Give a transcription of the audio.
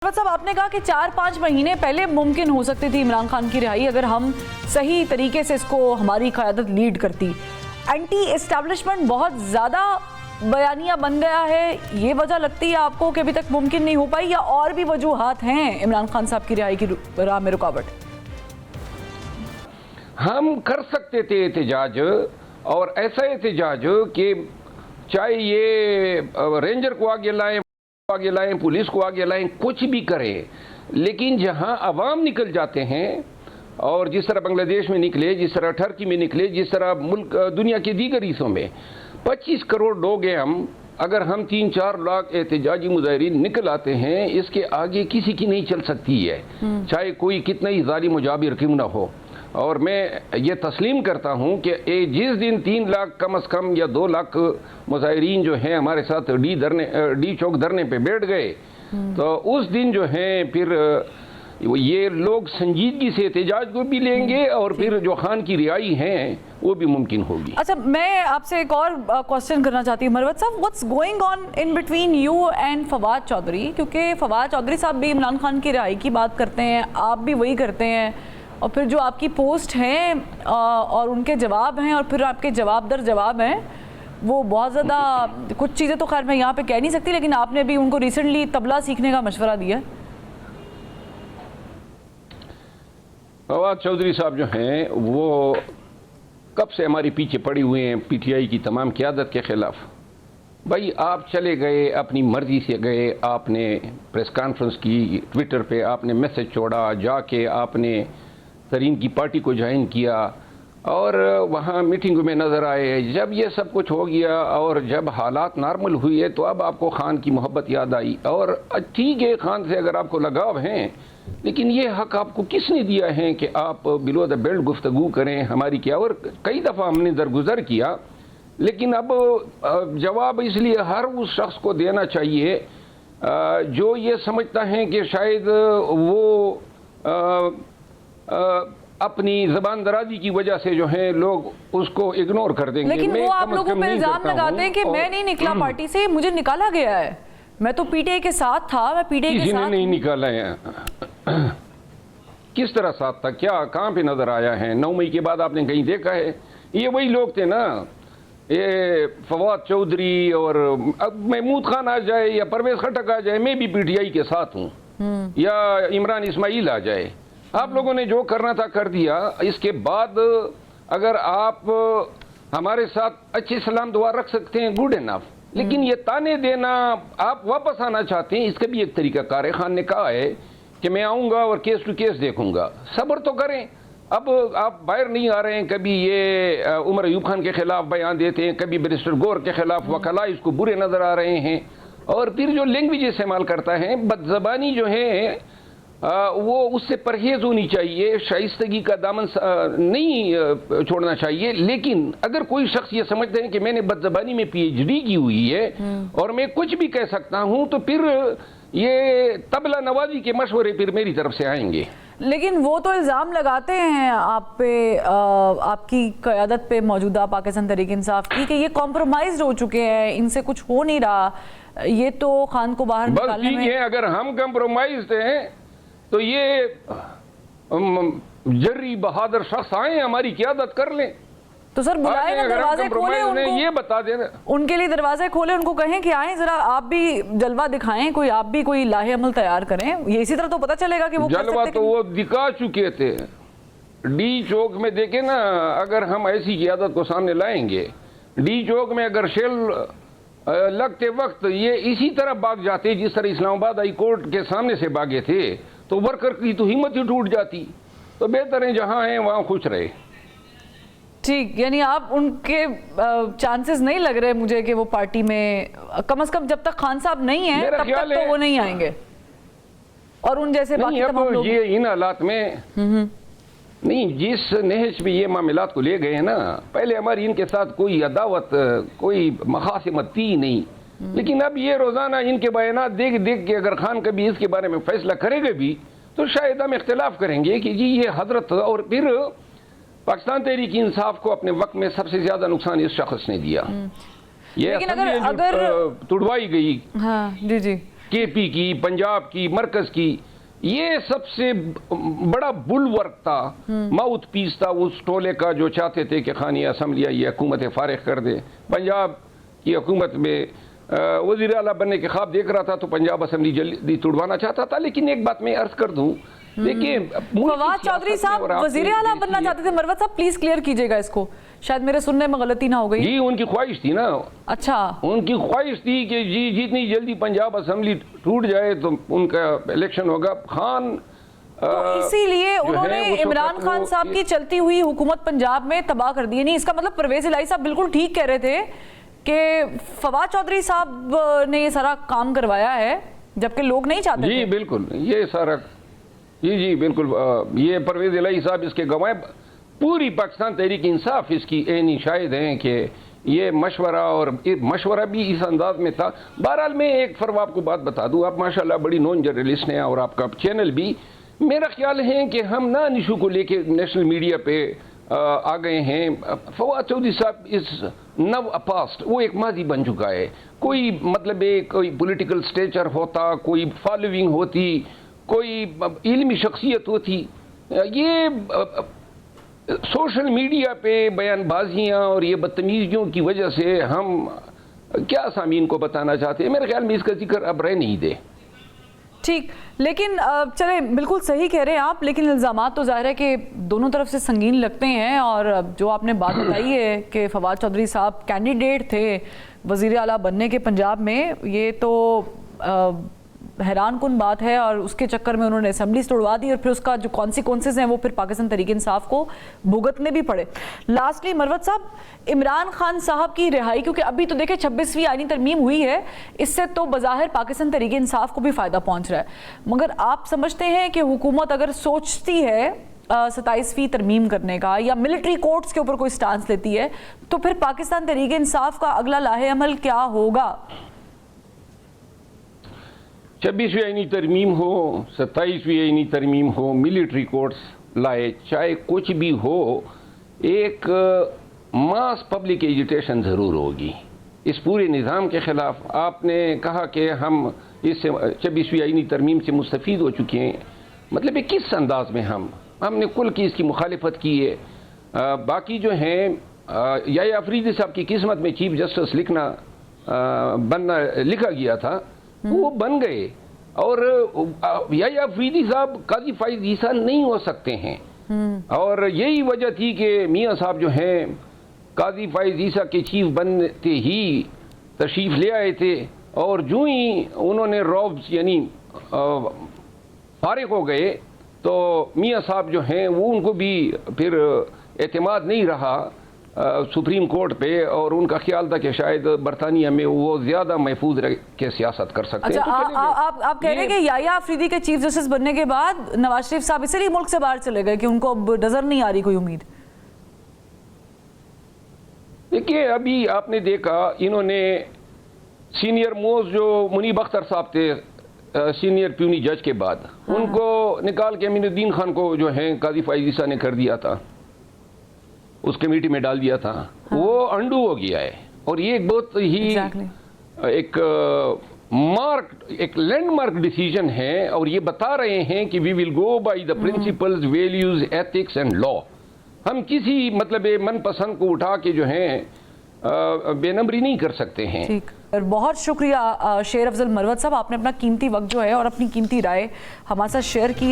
साहब, आपने कहा कि 4-5 महीने पहले मुमकिन हो सकती थी इमरान खान की रिहाई अगर हम सही तरीके से इसको हमारी क़यादत लीड करती। एंटी एस्टैब्लिशमेंट बहुत ज़्यादा बयानिया बन गया है, ये वजह लगती है आपको कि अभी तक मुमकिन नहीं हो पाई, या और भी वजूहात हैं इमरान खान साहब की रिहाई की राह में रुकावट? हम कर सकते थे एहतजाज, और ऐसा एहतजाज कि चाहे ये रेंजर को आगे लाएं, पुलिस को आगे लाएं, कुछ भी करें, लेकिन जहां अवाम निकल जाते हैं, और जिस तरह बांग्लादेश में निकले, जिस तरह टर्की में निकले, जिस तरह मुल्क दुनिया के दीगर हिस्सों में 25 करोड़ लोग हैं हम, अगर हम 3-4 लाख एहतजाजी मुजाहिरीन निकल आते हैं, इसके आगे किसी की नहीं चल सकती है, चाहे कोई कितना ही जालिम मुजाबिर क्यों ना हो। और मैं ये तस्लीम करता हूँ कि जिस दिन 3 लाख कम अज़ कम या 2 लाख मुजाहिरीन जो हैं हमारे साथ डी चौक धरने पे बैठ गए, तो उस दिन जो है फिर ये लोग संजीदगी से एहतजाज को भी लेंगे, और फिर जो खान की रिहाई है वो भी मुमकिन होगी। अच्छा, मैं आपसे एक और क्वेश्चन करना चाहती हूँ मरवत साहब, what's going on in between you and Fawad Chaudhry? क्योंकि फवाद चौधरी साहब भी इमरान खान की रिहाई की बात करते हैं, आप भी वही करते हैं, और फिर जो आपकी पोस्ट हैं और उनके जवाब हैं, और फिर आपके जवाब दर जवाब हैं, वो बहुत ज़्यादा, कुछ चीज़ें तो खैर मैं यहाँ पे कह नहीं सकती, लेकिन आपने भी उनको रिसेंटली तबला सीखने का मशवरा दिया। फवाद चौधरी साहब जो हैं वो कब से हमारे पीछे पड़ी हुए हैं पीटीआई की तमाम क़यादत के ख़िलाफ़। भाई आप चले गए, अपनी मर्ज़ी से गए, आपने प्रेस कॉन्फ्रेंस की, ट्विटर पे आपने मैसेज छोड़ा, जाके आपने तरीन की पार्टी को ज्वाइन किया, और वहाँ मीटिंगों में नज़र आए। जब ये सब कुछ हो गया और जब हालात नॉर्मल हुए, तो अब आपको खान की मोहब्बत याद आई। और ठीक है, खान से अगर आपको लगाव है, लेकिन ये हक आपको किसने दिया है कि आप बिलो द बेल्ट गुफ्तगू करें हमारी क्या? और कई दफ़ा हमने दरगुजर किया, लेकिन अब जवाब इसलिए हर उस शख्स को देना चाहिए जो ये समझता है कि शायद वो अपनी ज़बान दराजी की वजह से जो है लोग उसको इग्नोर कर देंगे। लेकिन वो आप लोगों पर इल्ज़ाम लगाते हैं कि मैं नहीं निकला पार्टी से, मुझे निकाला गया है, मैं तो पीटीआई के साथ था, मैं पीटीआई के साथ नहीं निकाला है। किस तरह साथ था, क्या कहाँ पे नजर आया है? 9 मई के बाद आपने कहीं देखा है? ये वही लोग थे ना, ये फवाद चौधरी, और अब महमूद खान आ जाए या परवेज खटक आ जाए, मैं भी पीटीआई के साथ हूँ, या इमरान इस्माइल आ जाए, आप लोगों ने जो करना था कर दिया। इसके बाद अगर आप हमारे साथ अच्छे सलाम दुआ रख सकते हैं, गुड इनफ, लेकिन ये ताने देना, आप वापस आना चाहते हैं, इसका भी एक तरीका कार है। खान ने कहा है कि मैं आऊँगा और केस टू केस देखूंगा, सब्र तो करें। अब आप बाहर नहीं आ रहे हैं, कभी ये उमर अयूब खान के खिलाफ बयान देते हैं, कभी बैरिस्टर गौर के खिलाफ वकला इसको बुरे नज़र आ रहे हैं, और फिर जो लैंग्वेज इस्तेमाल करता है, बदज़बानी जो है वो उससे परहेज़ होनी चाहिए, शाइस्तगी का दामन नहीं छोड़ना चाहिए। लेकिन अगर कोई शख्स ये समझते हैं कि मैंने बदज़बानी में PhD की हुई है और मैं कुछ भी कह सकता हूँ, तो फिर ये तबला नवाजी के मशवरे फिर मेरी तरफ से आएंगे। लेकिन वो तो इल्ज़ाम लगाते हैं आप पे, आपकी क़यादत पे मौजूदा पाकिस्तान तहरीक इंसाफ की, कि ये कॉम्प्रोमाइज़ हो चुके हैं, इनसे कुछ हो नहीं रहा, ये तो खान को बाहर निकालने में। अगर हम कॉम्प्रोमाइज हैं तो ये जर्री बहादुर शख्स आए हमारी क़यादत कर लें, तो सर बुलाएं ना, दरवाजे खोले उनको, ये बता देना, उनके लिए दरवाजे खोले, उनको कहें कि आएं, जरा आप भी जलवा दिखाएं, कोई आप भी कोई लाहे अमल तैयार करें, ये इसी तरह तो पता चलेगा कि वो जलवा तो वो दिखा चुके थे डी चौक में। देखे ना, अगर हम ऐसी क़यादत को सामने लाएंगे, डी चौक में अगर शेल लगते वक्त ये इसी तरह भाग जाते जिस तरह इस्लामाबाद हाई कोर्ट के सामने से भागे थे, तो वर्कर की तो हिम्मत ही टूट जाती। तो बेहतर है जहां हैं वहां खुश रहे। ठीक, यानी आप उनके चांसेस नहीं लग रहे मुझे कि वो पार्टी में, कम से कम जब तक खान साहब नहीं है तब तक तो वो नहीं आएंगे, और उन जैसे बाकी तमाम लोग। ये इन हालात में नहीं, जिस नहज पे ये मामलात को ले गए हैं ना, पहले हमारी इनके साथ कोई अदावत, कोई मखासिमत थी नहीं, लेकिन अब ये रोजाना इनके बयानात देख देख के अगर खान कभी इसके बारे में फैसला करेगा भी, तो शायद हम इख्तिलाफ करेंगे कि जी ये हजरत। और फिर पाकिस्तान तहरीक इंसाफ को अपने वक्त में सबसे ज्यादा नुकसान इस शख्स ने दिया, ये लेकिन अगर तुड़वाई गई। हाँ जी जी, کے پی کی، پنجاب کی، مرکز کی، یہ سب سے بڑا بلورک تھا، ماؤتھ پیس تھا اس ٹولے کا جو چاہتے تھے کہ خانی اسمبلیہ یہ حکومت فارغ کر دے. پنجاب کی حکومت میں وزیر اعلیٰ بننے کے خواب دیکھ رہا تھا تو پنجاب اسمبلی جلدی توڑوانا چاہتا تھا. لیکن ایک بات میں عرض کر دوں، دیکھیے فواد چودھری صاحب وزیر اعلیٰ بننا چاہتے تھے. مروت صاحب پلیز کلیئر کیجئے گا اس کو، شاید میرے سننے میں غلطی نہ ہو گئی. جی ان کی خواہش تھی نا. اچھا، ان کی خواہش تھی کہ جی جتنی جلدی پنجاب اسمبلی ٹوٹ جائے تو ان کا الیکشن ہوگا. خان تو اسی لیے انہوں نے عمران خان صاحب کی چلتی ہوئی حکومت پنجاب میں تباہ کر دی. نہیں، اس کا مطلب پرویز الہی صاحب بالکل ٹھیک کہہ رہے تھے کہ فواد چودھری صاحب نے یہ سارا کام کروایا ہے جبکہ لوگ نہیں چاہتے تھے. جی بالکل، یہ سارا جی بالکل، یہ پرویز الہی صاحب اس کے گواہ. پوری پاکستان تحریک انصاف اس کی عینی شاہد ہیں کہ یہ مشورہ بھی اس انداز میں تھا. بہرحال میں ایک فرق آپ کو بات بتا دوں، آپ ماشاءاللہ بڑی نون جرنلسٹ ہیں اور آپ کا چینل بھی. میرا خیال ہے کہ ہم نان ایشو کو لے کے نیشنل میڈیا پہ آ گئے ہیں. فواد چودھری صاحب اس نو پاسٹ، وہ ایک ماضی بن چکا ہے. کوئی مطلب کوئی پولیٹیکل سٹیچر ہوتا، کوئی فالوئنگ ہوتی، کوئی علمی شخصیت ہوتی، یہ سوشل میڈیا پہ بیان بازیاں اور یہ بدتمیزیوں کی وجہ سے ہم کیا سامعین کو بتانا چاہتے ہیں. میرے خیال میں اس کا ذکر اب رہ نہیں دے. ٹھیک، لیکن چلیں بالکل صحیح کہہ رہے ہیں آپ، لیکن الزامات تو ظاہر ہے کہ دونوں طرف سے سنگین لگتے ہیں. اور جو آپ نے بات بتائی ہے کہ فواد چودھری صاحب کینڈیڈیٹ تھے وزیر اعلیٰ بننے کے پنجاب میں، یہ تو حیران کن بات ہے. اور اس کے چکر میں انہوں نے اسمبلیز توڑوا دی اور پھر اس کا جو کانسیکوینسز ہیں وہ پھر پاکستان تحریک انصاف کو بھگتنے بھی پڑے. لاسٹلی مروت صاحب، عمران خان صاحب کی رہائی، کیونکہ ابھی تو دیکھیں 26ویں آئینی ترمیم ہوئی ہے، اس سے تو بظاہر پاکستان تحریک انصاف کو بھی فائدہ پہنچ رہا ہے، مگر آپ سمجھتے ہیں کہ حکومت اگر سوچتی ہے 27ویں ترمیم کرنے کا یا ملٹری کورٹس کے اوپر کوئی سٹانس لیتی ہے تو پھر پاکستان تحریک انصاف کا اگلا لاہ عمل کیا ہوگا؟ 26ویں آئینی ترمیم ہو، 27ویں آئینی ترمیم ہو، ملٹری کورٹس لائے، چاہے کچھ بھی ہو، ایک ماس پبلک ایجیٹیشن ضرور ہوگی اس پورے نظام کے خلاف. آپ نے کہا کہ ہم اس سے 26ویں آئینی ترمیم سے مستفید ہو چکے ہیں. مطلب یہ کس انداز میں ہم نے کل کی اس کی مخالفت کی ہے. باقی جو ہیں یحییٰ افریدی صاحب کی قسمت میں چیف جسٹس بننا لکھا گیا تھا، وہ بن گئے. اور یحییٰ افریدی صاحب قاضی فائز عیسیٰ نہیں ہو سکتے ہیں. اور یہی وجہ تھی کہ میاں صاحب جو ہیں قاضی فائز عیسیٰ کے چیف بنتے ہی تشریف لے آئے تھے، اور جو ہی انہوں نے روبز یعنی فارغ ہو گئے تو میاں صاحب جو ہیں وہ ان کو بھی پھر اعتماد نہیں رہا سپریم کورٹ پہ، اور ان کا خیال تھا کہ شاید برطانیہ میں وہ زیادہ محفوظ رہ کے سیاست کر سکتے ہیں. آپ کہہ رہے ہیں کہ یحییٰ افریدی کے چیف جسٹس بننے کے بعد نواز شریف صاحب اسی لیے ملک سے باہر چلے گئے کہ ان کو اب نظر نہیں آ رہی کوئی امید؟ دیکھیے ابھی آپ نے دیکھا انہوں نے سینئر موسٹ جو منیب اختر صاحب تھے سینئر پیونی جج کے بعد، ان کو نکال کے امین الدین خان کو جو ہیں قاضی فائز عیسیٰ نے کر دیا تھا، اس کمیٹی میں ڈال دیا تھا. وہ انڈو ہو گیا ہے. اور یہ ایک بہت ہی ایک لینڈ مارک ڈیسیجن ہے، اور یہ بتا رہے ہیں کہ we will go by the principles, values, ethics and law. ہم کسی مطلب من پسند کو اٹھا کے جو ہیں بے نمبری نہیں کر سکتے ہیں. بہت شکریہ شیر افضل مروت صاحب، آپ نے اپنا قیمتی وقت جو ہے اور اپنی قیمتی رائے ہمارے ساتھ شیئر کی.